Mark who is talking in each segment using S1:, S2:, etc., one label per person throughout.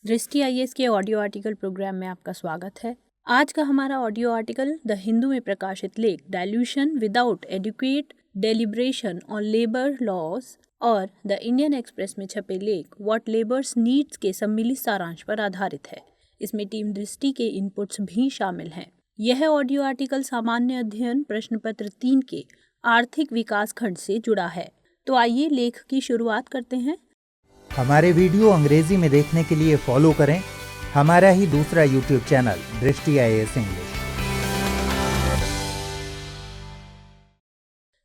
S1: दृष्टि आईएएस के audio article programme में आपका स्वागत है। आज का हमारा ऑडियो आर्टिकल द हिंदू में प्रकाशित लेख dilution without adequate deliberation on labour laws और द इंडियन एक्सप्रेस में छपे लेख व्हाट लेबर्स नीड्स के सम्मिलित सारांश पर आधारित है। इसमें टीम दृष्टि के इनपुट्स भी शामिल हैं। यह ऑडियो आर्टिकल सामान्य अध्ययन प्रश्न पत्र 3 के आर्थिक विकास खंड से जुड़ा है। तो आइए लेख की शुरुआत करते हैं।
S2: हमारे वीडियो अंग्रेजी में देखने के लिए फॉलो करें हमारा ही दूसरा यूट्यूब चैनल दृष्टि IAS English.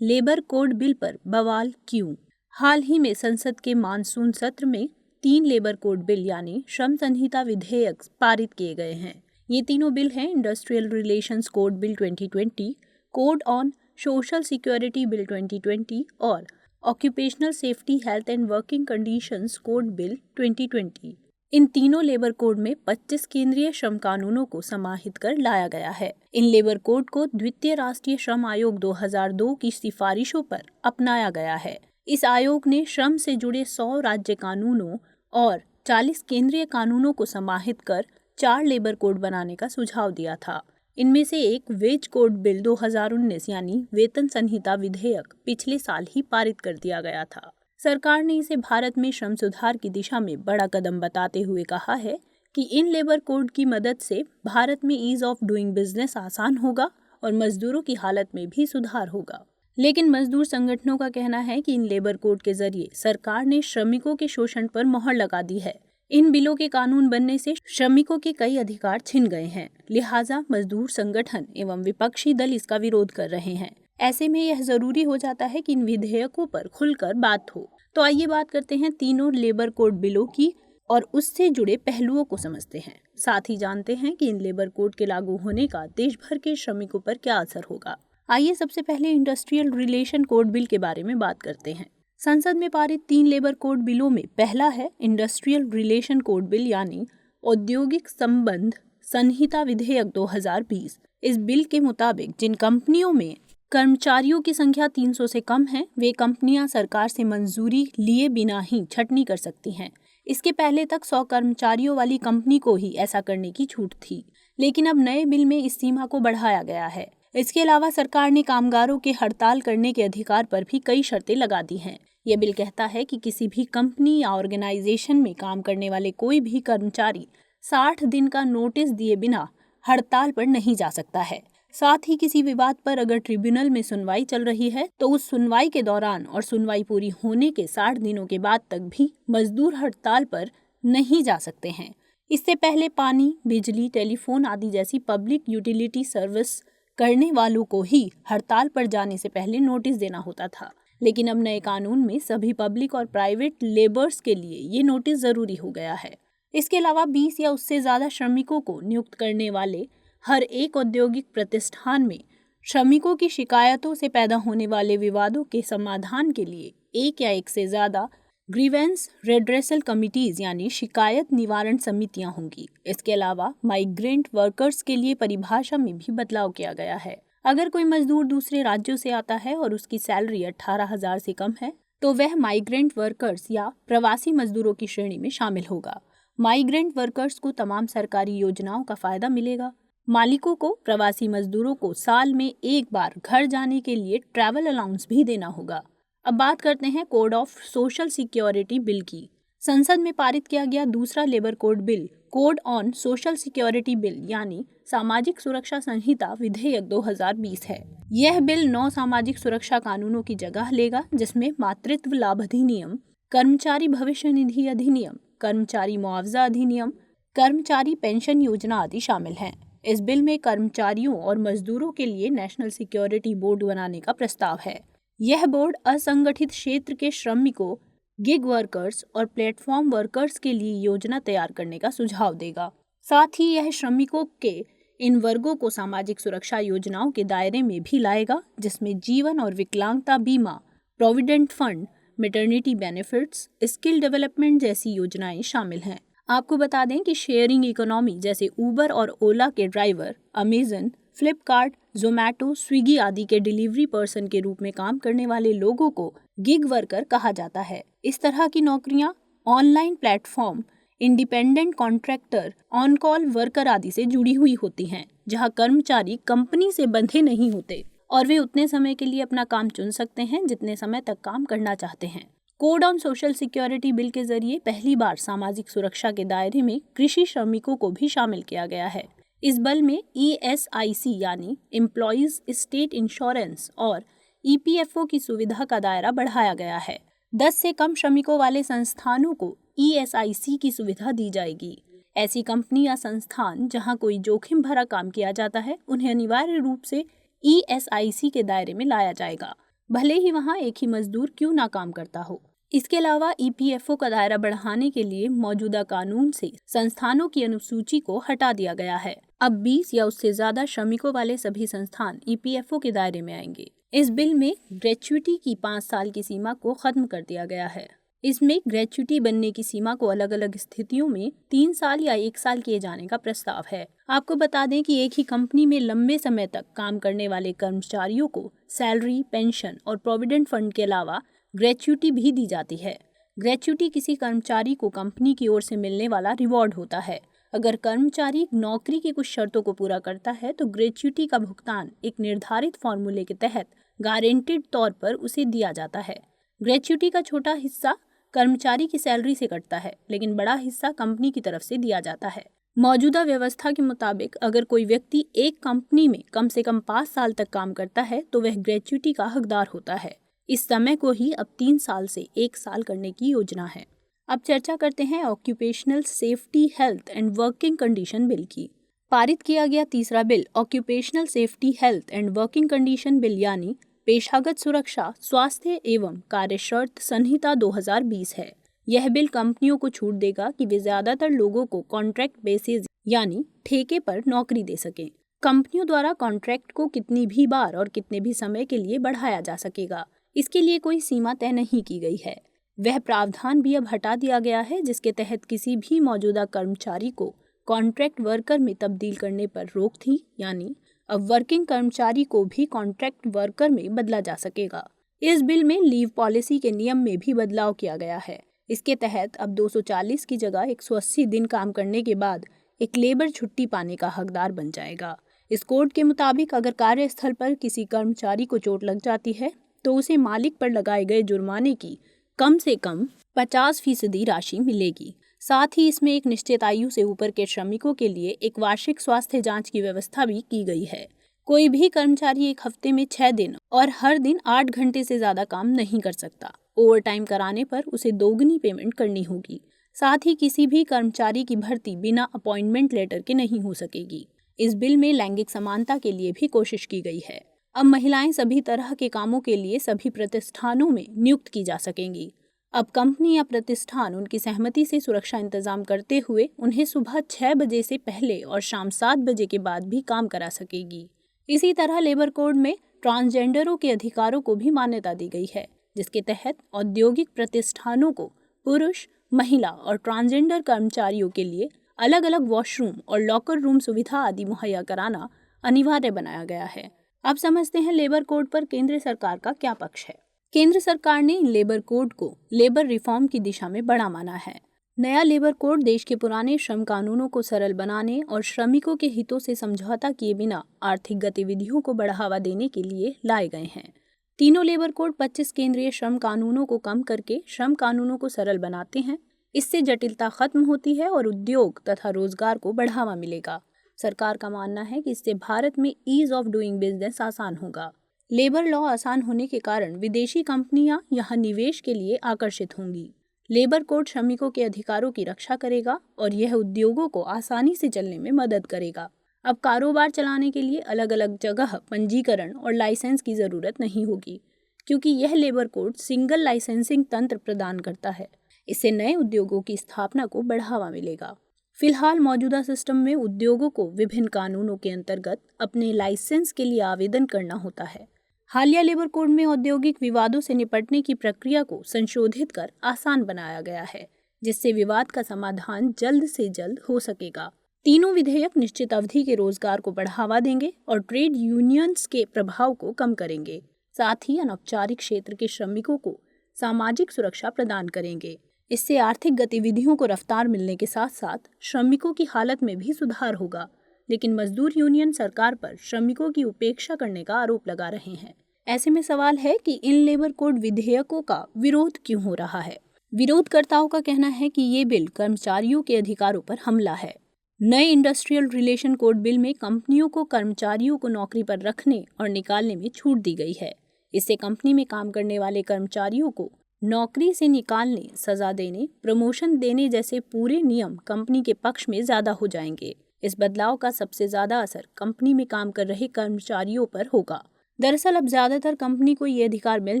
S1: Labour code bill पर बवाल क्यों? हाल ही में संसद के मानसून सत्र में 3 लेबर कोड बिल यानी श्रम संहिता विधेयक पारित किए गए हैं। ये तीनों बिल हैं industrial relations code bill 2020, code on social security bill 2020 और occupational safety health and working conditions code bill 2020। इन तीनों लेबर कोड में 25 केंद्रीय श्रम कानूनों को समाहित कर लाया गया है। इन लेबर कोड को द्वितीय राष्ट्रीय श्रम आयोग 2002 की सिफारिशों पर अपनाया गया है। इस आयोग ने श्रम से जुड़े 100 राज्य कानूनों और 40 केंद्रीय कानूनों को समाहित कर 4 लेबर कोड बनाने का सुझाव दिया था। इनमें से एक वेज कोड बिल 2019 यानी वेतन संहिता विधेयक पिछले साल ही पारित कर दिया गया था। सरकार ने इसे भारत में श्रम सुधार की दिशा में बड़ा कदम बताते हुए कहा है कि इन लेबर कोड की मदद से भारत में ईज ऑफ डूइंग बिजनेस आसान होगा और मजदूरों की हालत में भी सुधार होगा। लेकिन मजदूर संगठनों का कहना है कि इन लेबर कोड के जरिए सरकार ने श्रमिकों के शोषण पर मोहर लगा दी है। इन बिलों के कानून बनने से श्रमिकों के कई अधिकार छिन गए हैं, लिहाजा मजदूर संगठन एवं विपक्षी दल इसका विरोध कर रहे हैं। ऐसे में यह जरूरी हो जाता है कि इन विधेयकों पर खुलकर बात हो। तो आइए बात करते हैं तीनों लेबर कोड बिलों की और उससे जुड़े पहलुओं को समझते हैं। साथ ही जानते हैं कि इन लेबर कोड के लागू होने का देश भर के श्रमिकों पर क्या असर होगा। आइए सबसे पहले इंडस्ट्रियल रिलेशन कोड बिल के बारे में बात करते हैं। संसद में पारित 3 लेबर कोड बिलों में पहला है इंडस्ट्रियल रिलेशन कोड बिल यानी औद्योगिक संबंध संहिता विधेयक 2020। इस बिल के मुताबिक जिन कंपनियों में कर्मचारियों की संख्या 300 से कम है वे कंपनियां सरकार से मंजूरी लिए बिना ही छटनी कर सकती हैं। इसके पहले तक 100 कर्मचारियों वाली कंपनी को ही ऐसा करने की छूट थी, लेकिन अब नए बिल में इस सीमा को बढ़ाया गया है। इसके अलावा सरकार ने कामगारों के हड़ताल करने के अधिकार पर भी कई शर्तें लगा दी हैं। यह बिल कहता है कि किसी भी कंपनी या ऑर्गेनाइजेशन में काम करने वाले कोई भी कर्मचारी 60 दिन का नोटिस दिए बिना हड़ताल पर नहीं जा सकता है। साथ ही किसी विवाद पर अगर ट्रिब्यूनल में सुनवाई चल रही है तो उस सुनवाई के दौरान और सुनवाई पूरी होने के 60 दिनों के बाद तक भी मजदूर हड़ताल पर नहीं जा सकते हैं। इससे पहले पानी, बिजली, टेलीफोन आदि जैसी पब्लिक यूटिलिटी सर्विस करने वालों को ही हड़ताल पर जाने से पहले नोटिस देना होता था, लेकिन अब नए कानून में सभी पब्लिक और प्राइवेट लेबर्स के लिए ये नोटिस जरूरी हो गया है। इसके अलावा 20 या उससे ज्यादा श्रमिकों को नियुक्त करने वाले हर एक औद्योगिक प्रतिष्ठान में श्रमिकों की शिकायतों से पैदा होने वाले विवादों के समाधान के लिए एक या एक से ज्यादा ग्रीवेंस रेड्रेसल कमिटीज यानी शिकायत निवारण समितियां होंगी। इसके अलावा माइग्रेंट वर्कर्स के लिए परिभाषा में भी बदलाव किया गया है। अगर कोई मजदूर दूसरे राज्यों से आता है और उसकी सैलरी 18,000 से कम है तो वह माइग्रेंट वर्कर्स या प्रवासी मजदूरों की श्रेणी में शामिल होगा। माइग्रेंट वर्कर्स को तमाम सरकारी योजनाओं का फायदा मिलेगा। मालिकों को प्रवासी मजदूरों को साल में एक बार घर जाने के लिए ट्रैवल अलाउंस भी देना होगा। अब बात करते हैं code of social security bill की। संसद में पारित किया गया दूसरा labour code bill code on social security bill यानी सामाजिक सुरक्षा संहिता विधेयक 2020 है। यह बिल 9 सामाजिक सुरक्षा कानूनों की जगह लेगा, जिसमें मातृत्व लाभ अधिनियम, कर्मचारी भविष्य निधि अधिनियम, कर्मचारी मुआवजा अधिनियम, कर्मचारी पेंशन योजना आदि शामिल हैं। इस बिल में कर्मचारियों और मजदूरों के लिए नेशनल सिक्योरिटी बोर्ड बनाने का प्रस्ताव है। यह बोर्ड असंगठित क्षेत्र के श्रमिकों, गिग वर्कर्स और प्लेटफॉर्म वर्कर्स के लिए योजना तैयार करने का सुझाव देगा। साथ ही यह श्रमिकों के इन वर्गों को सामाजिक सुरक्षा योजनाओं के दायरे में भी लाएगा, जिसमें जीवन और विकलांगता बीमा, provident fund, maternity benefits, skill development जैसी योजनाएं शामिल हैं। आपको बता दें कि शेयरिंग इकोनॉमी जैसे उबर और ओला के driver, Amazon, Flipkart, Zomato, Swiggy आदि के डिलीवरी पर्सन के रूप में काम करने वाले लोगों को गिग वर्कर कहा जाता है। इस तरह की नौकरियां online platform independent contractor, on call worker आदि से जुड़ी हुई होती हैं, जहां कर्मचारी कंपनी से बंधे नहीं होते और वे उतने समय के लिए अपना काम चुन सकते हैं जितने समय तक काम करना चाहते हैं। Code on social security bill के जरिए पहली बार सामाजिक सुरक्षा के दायरे में कृषि श्रमिकों को भी शामिल किया गया है। इस बिल में ESIC यानी एम्प्लॉइज स्टेट इंश्योरेंस और EPFO की सुविधा का दायरा बढ़ाया गया है। 10 से कम श्रमिकों वाले संस्थानों को ESIC की सुविधा दी जाएगी। ऐसी कंपनी या संस्थान जहां कोई जोखिम भरा काम किया जाता है, उन्हें अनिवार्य रूप से ESIC के दायरे में लाया जाएगा, भले ही वहां एक ही मजदूर क्यों ना काम करता हो। इसके अलावा EPFO का दायरा बढ़ाने के लिए मौजूदा कानून से संस्थानों की अनुसूची को हटा दिया गया है। अब 20 या उससे ज्यादा श्रमिकों वाले सभी संस्थान EPFO के दायरे में आएंगे। इस बिल में ग्रेच्युटी की 5 साल की सीमा को खत्म कर दिया गया है। इसमें ग्रेच्युटी बनने की सीमा को अलग अलग स्थितियों में 3 साल या 1 साल किए जाने का प्रस्ताव है। आपको बता दें कि एक ही कंपनी में लंबे समय तक काम करने वाले कर्मचारियों को सैलरी, पेंशन और प्रोविडेंट फंड के अलावा ग्रेच्युटी भी दी जाती है। ग्रेच्युटी किसी कर्मचारी को कंपनी की ओर से मिलने वाला रिवॉर्ड होता है। अगर कर्मचारी नौकरी की कुछ शर्तों को पूरा करता है तो ग्रेच्युटी का भुगतान एक निर्धारित फॉर्मूले के तहत गारंटीड तौर पर उसे दिया जाता है। ग्रेच्युटी का छोटा हिस्सा कर्मचारी की सैलरी से कटता है, लेकिन बड़ा हिस्सा कंपनी की तरफ से दिया जाता है। मौजूदा व्यवस्था के मुताबिक अगर कोई व्यक्ति एक कंपनी में कम से कम 5 साल तक काम करता है तो वह ग्रेच्युटी का हकदार होता है। इस समय को ही अब 3 साल से 1 साल करने की योजना है। अब चर्चा करते हैं occupational safety, health and working condition bill की। पारित किया गया तीसरा bill occupational safety, health and working condition bill यानी पेशागत सुरक्षा, स्वास्थ्य एवं कार्यशर्त संहिता 2020 है। यह बिल कंपनियों को छूट देगा कि वे ज्यादातर लोगों को कॉन्ट्रैक्ट बेसिस यानी ठेके पर नौकरी दे सकें। कंपनियों द्वारा कॉन्ट्रैक्ट को कितनी भी बार और कितने भी समय के लिए बढ़ाया जा सकेगा, इसके लिए कोई सीमा तय नहीं की गई है। वह प्रावधान भी अब हटा दिया गया है जिसके तहत किसी भी मौजूदा कर्मचारी को कॉन्ट्रैक्ट वर्कर में तब्दील करने पर रोक थी, यानी अब वर्किंग कर्मचारी को भी कॉन्ट्रैक्ट वर्कर में बदला जा सकेगा। इस बिल में लीव पॉलिसी के नियम में भी बदलाव किया गया है। इसके तहत अब 240 की जगह 180 दिन काम करने के बाद एक लेबर छुट्टी पाने का हकदार बन जाएगा। इस कोड के मुताबिक अगर कार्यस्थल पर किसी कर्मचारी को चोट लग जाती है तो उसे मालिक पर लगाए गए जुर्माने की कम से कम 50% राशि मिलेगी। साथ ही इसमें एक निश्चित आयु से ऊपर के श्रमिकों के लिए एक वार्षिक स्वास्थ्य जांच की व्यवस्था भी की गई है। कोई भी कर्मचारी एक हफ्ते में 6 दिन और हर दिन 8 घंटे से ज्यादा काम नहीं कर सकता। ओवर टाइम कराने पर उसे दोगुनी पेमेंट करनी होगी। साथ ही किसी भी कर्मचारी की भर्ती बिना अपॉइंटमेंट लेटर के नहीं हो सकेगी। इस बिल में लैंगिक समानता के लिए भी कोशिश की गई है। अब महिलाएं सभी तरह के कामों के लिए सभी प्रतिष्ठानों में नियुक्त की जा सकेंगी। अब कंपनी या प्रतिष्ठान उनकी सहमति से सुरक्षा इंतजाम करते हुए उन्हें सुबह 6 बजे से पहले और शाम 7 बजे के बाद भी काम करा सकेगी। इसी तरह लेबर कोड में ट्रांसजेंडरों के अधिकारों को भी मान्यता दी गई है, जिसके तहत औद्योगिक प्रतिष्ठानों को पुरुष, महिला और ट्रांसजेंडर कर्मचारियों के लिए अलग अलग वॉशरूम और लॉकर रूम सुविधा आदि मुहैया कराना अनिवार्य बनाया गया है। अब समझते हैं लेबर कोड पर केंद्र सरकार का क्या पक्ष है। केंद्र सरकार ने लेबर कोड को लेबर रिफॉर्म की दिशा में बड़ा माना है। नया लेबर कोड देश के पुराने श्रम कानूनों को सरल बनाने और श्रमिकों के हितों से समझौता किए बिना आर्थिक गतिविधियों को बढ़ावा देने के लिए लाए गए हैं। तीनों लेबर कोड 25 केंद्रीय श्रम कानूनों को कम करके श्रम कानूनों को सरल बनाते हैं। इससे जटिलता खत्म होती है और उद्योग तथा रोजगार को बढ़ावा मिलेगा। सरकार का मानना है कि इससे भारत में ईज ऑफ डूइंग बिजनेस आसान होगा। लेबर लॉ आसान होने के कारण विदेशी कंपनियां यहां निवेश के लिए आकर्षित होंगी। लेबर कोड श्रमिकों के अधिकारों की रक्षा करेगा और यह उद्योगों को आसानी से चलने में मदद करेगा। अब कारोबार चलाने के लिए अलग अलग जगह पंजीकरण और लाइसेंस की जरूरत नहीं होगी, क्योंकि यह लेबर कोड सिंगल लाइसेंसिंग तंत्र प्रदान करता है। इससे नए उद्योगों की स्थापना को बढ़ावा मिलेगा। फिलहाल मौजूदा सिस्टम में उद्योगों को विभिन्न कानूनों के अंतर्गत अपने लाइसेंस के लिए आवेदन करना होता है। हालिया लेबर कोड में औद्योगिक विवादों से निपटने की प्रक्रिया को संशोधित कर आसान बनाया गया है, जिससे विवाद का समाधान जल्द से जल्द हो सकेगा। तीनों विधेयक निश्चित अवधि के रोजगार को बढ़ावा देंगे और ट्रेड यूनियंस के प्रभाव को कम करेंगे। साथ ही अनौपचारिक क्षेत्र के श्रमिकों को सामाजिक सुरक्षा प्रदान करेंगे। इससे आर्थिक गतिविधियों को रफ्तार मिलने के साथ साथ श्रमिकों की हालत में भी सुधार होगा। लेकिन मजदूर यूनियन सरकार पर श्रमिकों की उपेक्षा करने का आरोप लगा रहे हैं। ऐसे में सवाल है कि इन लेबर कोड विधेयकों का विरोध क्यों हो रहा है। विरोधकर्ताओं का कहना है कि ये बिल कर्मचारियों के अधिकारों पर हमला है। नए इंडस्ट्रियल रिलेशन कोड बिल में कंपनियों को कर्मचारियों को नौकरी पर रखने और निकालने में छूट दी गई है। इससे कंपनी में काम करने वाले कर्मचारियों को नौकरी से निकालने, सजा देने, प्रमोशन देने जैसे पूरे नियम कंपनी के पक्ष में ज्यादा हो जाएंगे। इस बदलाव का सबसे ज्यादा असर कंपनी में काम कर रहे कर्मचारियों पर होगा। दरअसल अब ज्यादातर कंपनी को ये अधिकार मिल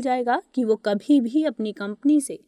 S1: जाएगा कि वो कभी भी अपनी कंपनी से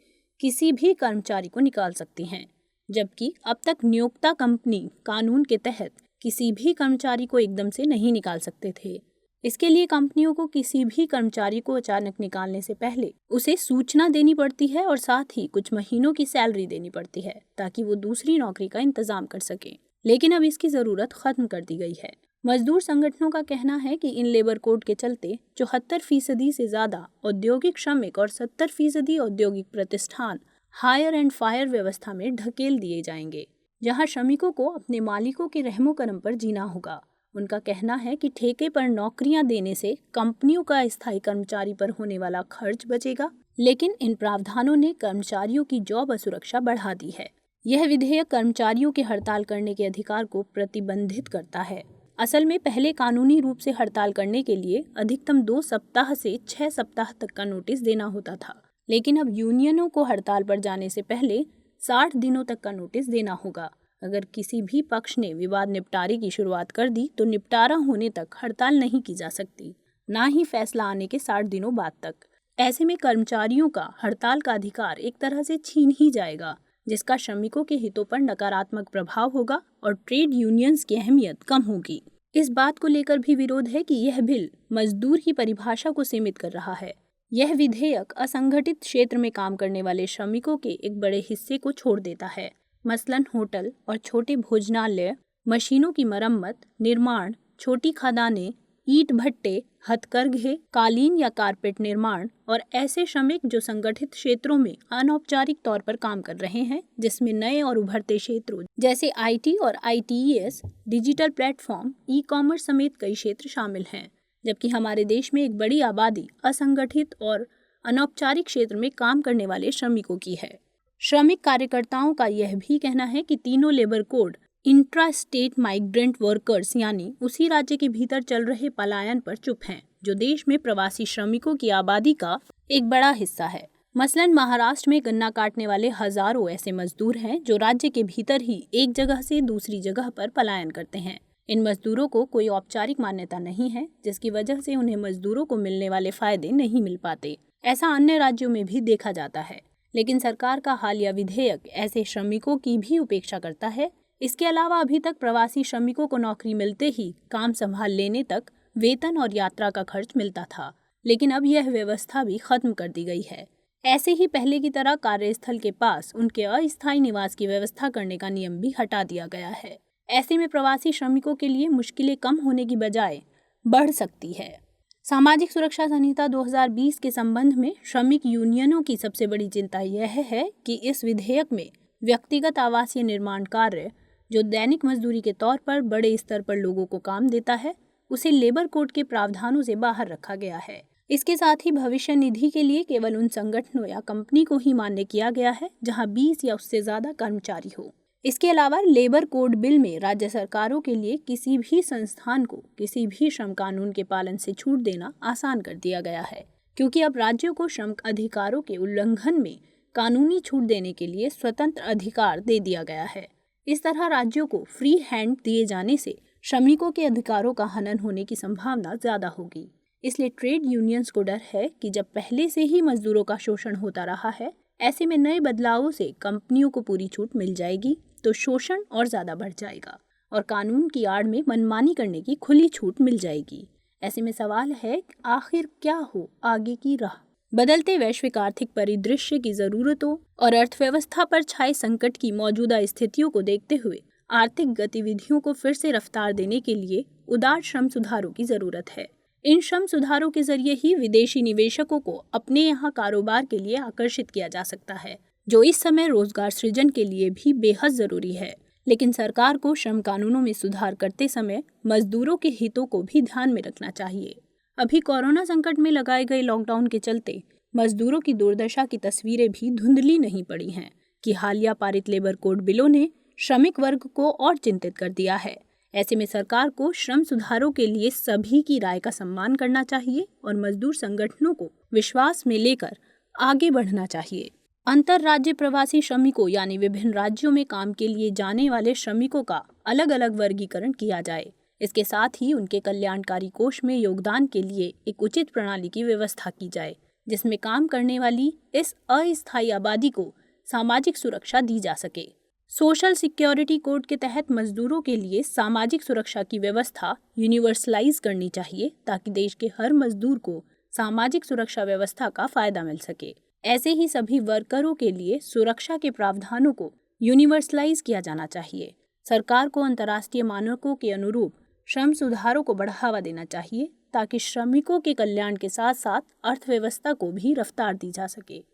S1: किसी भी कर्मचारी को निकाल सकती हैं, जबकि अब तक नियोक्ता कंपनी कानून के तहत किसी भी कर्मचारी को एकदम से नहीं निकाल सकते थे। इसके लिए कंपनियों को किसी भी कर्मचारी को अचानक निकालने से पहले उसे सूचना देनी पड़ती है और साथ ही कुछ महीनों की सैलरी देनी पड़ती है ताकि वो दूसरी नौकरी का इंतजाम कर सके। लेकिन अब इसकी जरूरत खत्म कर दी गई है। मजदूर संगठनों का कहना है कि इन लेबर कोड के चलते 74% से ज्यादा औद्योगिक श्रमिक और 70% औद्योगिक प्रतिष्ठान हायर एंड फायर व्यवस्था में ढकेल दिए जाएंगे, जहां श्रमिकों को अपने मालिकों के रहमो करम पर जीना होगा। उनका कहना है कि ठेके पर नौकरियां देने से कंपनियों का स्थायी कर्मचारी पर होने वाला खर्च बचेगा, लेकिन इन प्रावधानों ने कर्मचारियों की जॉब असुरक्षा बढ़ा दी है। यह विधेयक कर्मचारियों के हड़ताल करने के अधिकार को प्रतिबंधित करता है। असल में पहले कानूनी रूप से हड़ताल करने के लिए अधिकतम 2 सप्ताह से 6 सप्ताह तक का नोटिस देना होता था, लेकिन अब यूनियनों को हड़ताल पर जाने से पहले 60 दिनों तक का नोटिस देना होगा। अगर किसी भी पक्ष ने विवाद निपटारे की शुरुआत कर दी तो निपटारा होने तक हड़ताल नहीं की जा सकती, ना ही फैसला आने के 60 दिनों बाद तक। ऐसे में कर्मचारियों का हड़ताल का अधिकार एक तरह से छीन ही जाएगा, जिसका श्रमिकों के हितों पर नकारात्मक प्रभाव होगा और ट्रेड यूनियंस की अहमियत कम होगी। इस बात को लेकर भी विरोध है कि यह बिल मजदूर की परिभाषा को सीमित कर रहा है। यह विधेयक असंगठित क्षेत्र में काम करने वाले श्रमिकों के एक बड़े हिस्से को छोड़ देता है। मसलन होटल और छोटे भोजनालय, मशीनों की मरम्मत, निर्माण, छोटी खदानें, ईंट भट्टे, हथकरघे, कालीन या कारपेट निर्माण और ऐसे श्रमिक जो संगठित क्षेत्रों में अनौपचारिक तौर पर काम कर रहे हैं, जिसमें नए और उभरते क्षेत्रों जैसे आईटी और आईटीईएस, डिजिटल प्लेटफॉर्म, ई-कॉमर्स समेत कई क्षेत्र शामिल हैं। जबकि हमारे देश में एक बड़ी आबादी असंगठित और अनौपचारिक क्षेत्र में काम करने वाले श्रमिकों की है। श्रमिक कार्यकर्ताओं का यह भी कहना है कि तीनों labour code intra state migrant workers यानी उसी राज्य के भीतर चल रहे पलायन पर चुप हैं, जो देश में प्रवासी श्रमिकों की आबादी का एक बड़ा हिस्सा है। मसलन महाराष्ट्र में गन्ना काटने वाले हजारों ऐसे मजदूर हैं जो राज्य के भीतर ही एक जगह से दूसरी जगह पर पलायन करते हैं। इन मजदूरों को कोई औपचारिक मान्यता नहीं है, जिसकी वजह से उन्हें मजदूरों को मिलने वाले फायदे नहीं मिल पाते। ऐसा अन्य राज्यों में भी देखा जाता है, लेकिन सरकार का हालिया विधेयक ऐसे श्रमिकों की भी उपेक्षा करता है। इसके अलावा अभी तक प्रवासी श्रमिकों को नौकरी मिलते ही काम संभाल लेने तक वेतन और यात्रा का खर्च मिलता था, लेकिन अब यह व्यवस्था भी खत्म कर दी गई है। ऐसे ही पहले की तरह कार्यस्थल के पास उनके अस्थायी निवास की व्यवस्था करने का नियम भी हटा दिया गया है। ऐसे में प्रवासी श्रमिकों के लिए मुश्किलें कम होने की बजाय बढ़ सकती है। सामाजिक सुरक्षा संहिता 2020 के संबंध में श्रमिक यूनियनों की सबसे बड़ी चिंता यह है कि इस विधेयक में व्यक्तिगत आवासीय निर्माण कार्य, जो दैनिक मजदूरी के तौर पर बड़े स्तर पर लोगों को काम देता है, उसे लेबर कोड के प्रावधानों से बाहर रखा गया है। इसके साथ ही भविष्य निधि के लिए केवल उन संगठनों या कंपनी को ही मान्य किया गया है जहां 20 या उससे ज्यादा कर्मचारी हो। इसके अलावा लेबर कोड बिल में राज्य सरकारों के लिए किसी भी संस्थान को किसी भी श्रम कानून के पालन से छूट देना आसान कर दिया गया है, क्योंकि अब राज्यों को श्रम अधिकारों के उल्लंघन में कानूनी छूट देने के लिए स्वतंत्र अधिकार दे दिया गया है। इस तरह राज्यों को फ्री हैंड दिए जाने से श्रमिकों के अधिकारों का हनन होने की संभावना ज्यादा होगी। इसलिए ट्रेड यूनियंस को डर है कि जब पहले से ही मजदूरों का शोषण होता रहा है, ऐसे में नए बदलावों से कंपनियों को पूरी छूट मिल जाएगी तो शोषण और ज्यादा बढ़ जाएगा और कानून की आड़ में मनमानी करने की खुली छूट मिल जाएगी। ऐसे में सवाल है, आखिर क्या हो आगे की राह? बदलते वैश्विक आर्थिक परिदृश्य की जरूरतों और अर्थव्यवस्था पर छाए संकट की मौजूदा स्थितियों को देखते हुए आर्थिक गतिविधियों को फिर से रफ्तार देने के लिए उदार श्रम सुधारों की जरूरत है। इन श्रम सुधारों के जरिए ही विदेशी निवेशकों को अपने यहाँ कारोबार के लिए आकर्षित किया जा सकता है। जो इस समय रोजगार सृजन के लिए भी बेहद जरूरी है। लेकिन सरकार को श्रम कानूनों में सुधार करते समय मजदूरों के हितों को भी ध्यान में रखना चाहिए। अभी कोरोना संकट में लगाए गए लॉकडाउन के चलते मजदूरों की दुर्दशा की तस्वीरें भी धुंधली नहीं पड़ी हैं कि हालिया पारित लेबर कोड बिलों ने श्रमिक वर्ग को और चिंतित कर दिया है। ऐसे में सरकार को श्रम सुधारों के लिए सभी की राय का सम्मान करना चाहिए और मजदूर संगठनों को विश्वास में लेकर आगे बढ़ना चाहिए। अंतर्राज्य प्रवासी श्रमिकों यानी विभिन्न राज्यों में काम के लिए जाने वाले श्रमिकों का अलग अलग वर्गीकरण किया जाए। इसके साथ ही उनके कल्याणकारी कोष में योगदान के लिए एक उचित प्रणाली की व्यवस्था की जाए, जिसमें काम करने वाली इस अस्थायी आबादी को सामाजिक सुरक्षा दी जा सके। सोशल सिक्योरिटी कोड के तहत मजदूरों के लिए सामाजिक सुरक्षा की व्यवस्था यूनिवर्सलाइज करनी चाहिए ताकि देश के हर मजदूर को सामाजिक सुरक्षा व्यवस्था का फायदा मिल सके। ऐसे ही सभी वर्करों के लिए सुरक्षा के प्रावधानों को यूनिवर्सलाइज किया जाना चाहिए। सरकार को अंतर्राष्ट्रीय मानकों के अनुरूप श्रम सुधारों को बढ़ावा देना चाहिए ताकि श्रमिकों के कल्याण के साथ साथ अर्थव्यवस्था को भी रफ्तार दी जा सके।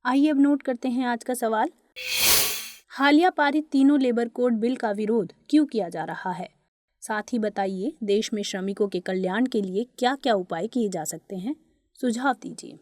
S1: आइए अब नोट करते हैं आज का सवाल। हालिया पारित तीनों लेबर कोड बिल का विरोध क्यों किया जा रहा है? साथ ही बताइए देश में श्रमिकों के कल्याण के लिए क्या क्या उपाय किए जा सकते हैं? सुझाव दीजिए।